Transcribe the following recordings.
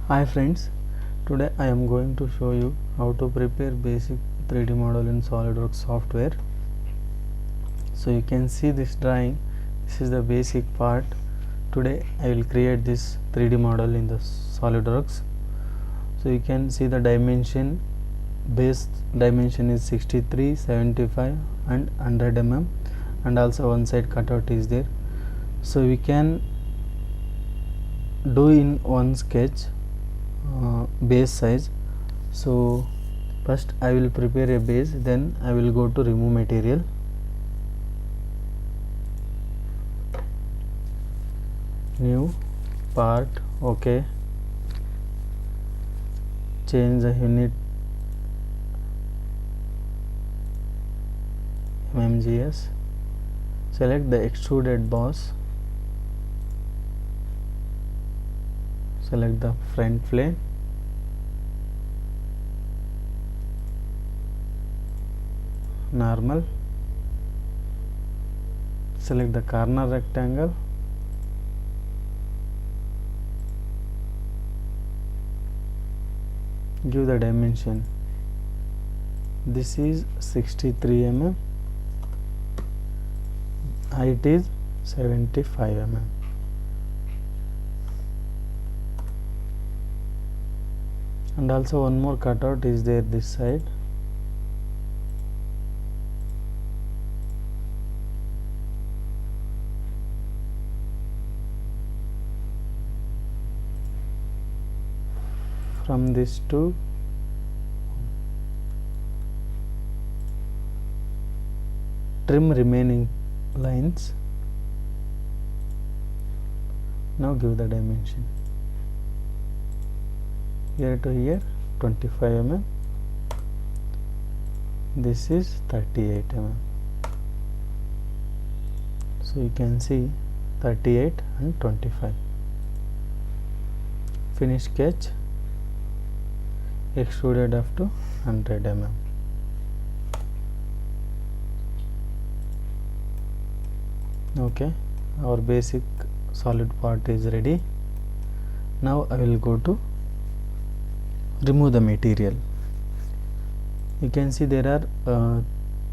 Hi friends, today I am going to show you how to prepare basic 3D model in SolidWorks software. So you can see this drawing. This is the basic part. Today I will create this 3D model in the SolidWorks. So you can see the dimension, base dimension is 63, 75 and 100 mm, and also one side cutout is there. So we can do in one sketch base size. So first I will prepare a base, then I will go to remove material. New part, OK. Change the unit mmgs. Select the extruded boss. Select the front plane. Normal. Select the corner rectangle. Give the dimension. This is 63 mm. Height is 75 mm. And also one more cutout is there this side. From this to trim remaining lines. Now give the dimension. Here to here 25 mm. This is 38 mm. So you can see 38 and 25. Finish sketch. Extruded up to 100 mm. Okay, our basic solid part is ready. Now I will go to remove the material. You can see there are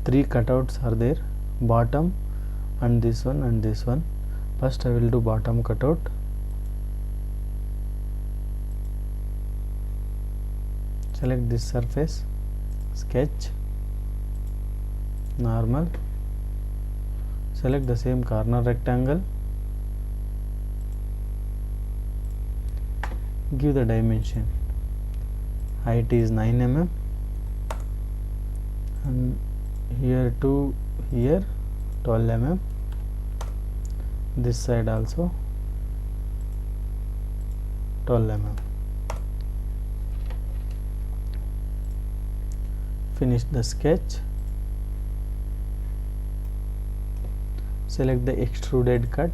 3 cutouts are there, bottom and this one and this one. First I will do bottom cutout. Select this surface, sketch, normal. Select the same corner rectangle. Give the dimension. Height is 9 mm and here to here 12 mm. This side also 12 mm. Finish the sketch. Select the extruded cut.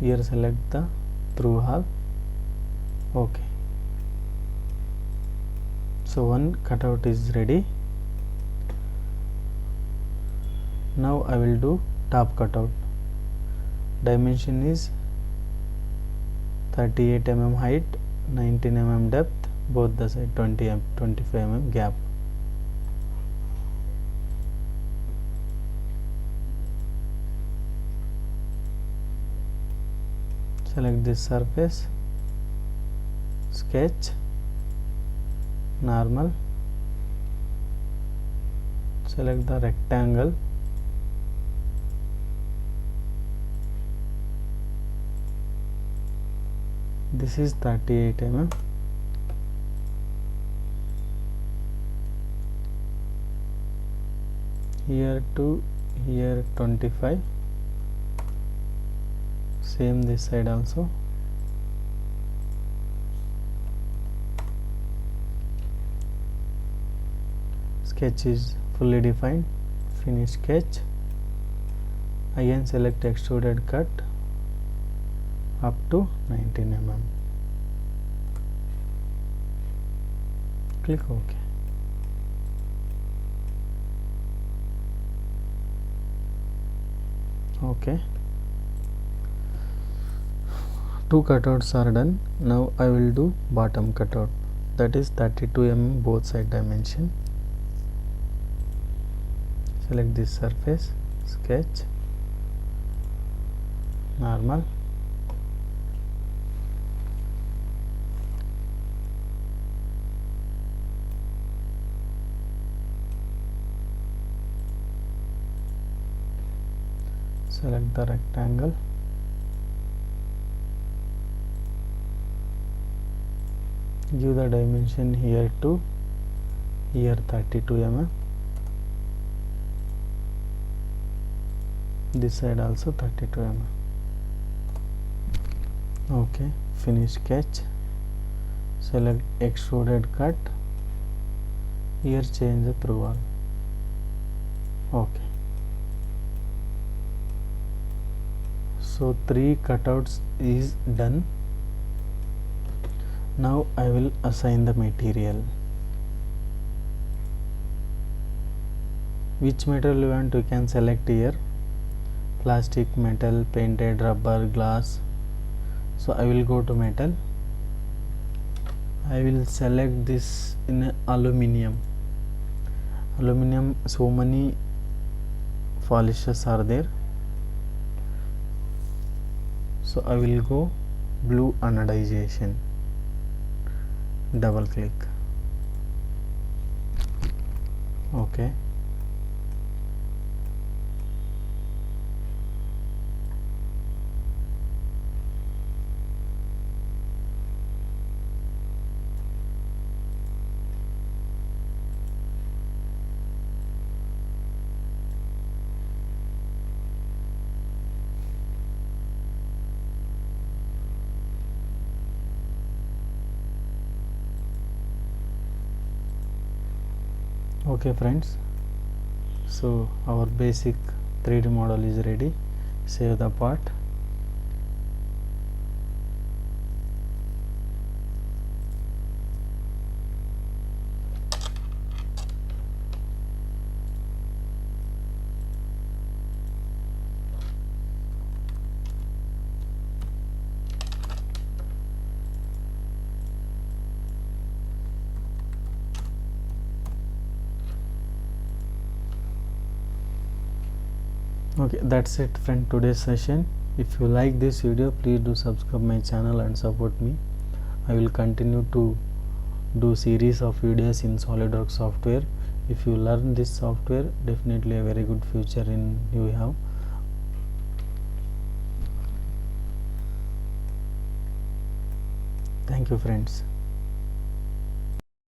Here select the through hole. OK. So one cutout is ready. Now I will do top cutout. Dimension is 38 mm height, 19 mm depth, both the side 25 mm gap. Select this surface, sketch, normal. Select the rectangle. This is 38 mm. Here to here 25. Same this side also. Sketch is fully defined. Finish sketch. Again select extruded cut up to 19 mm. Click OK. OK. Two cutouts are done. Now I will do bottom cutout, that is 32 mm both side dimension. Select this surface, sketch, normal. Select the rectangle. Give the dimension here to here 32 mm. This side also 32 mm. Okay, finish sketch. Select extruded cut. Here change the through wall. Okay. So 3 cutouts is done. Now I will assign the material. Which material you want, you can select here. Plastic, metal, painted, rubber, glass. So I will go to metal. I will select this in aluminum. Aluminum, so many polishes are there. So I will go blue anodization. Double click. Okay. Okay friends, so our basic 3D model is ready. Save the part. Okay, that's it friend, today's session. If you like this video, please do subscribe my channel and support me. I will continue to do series of videos in SolidWorks software. If you learn this software, definitely a very good future in you have. Thank you friends.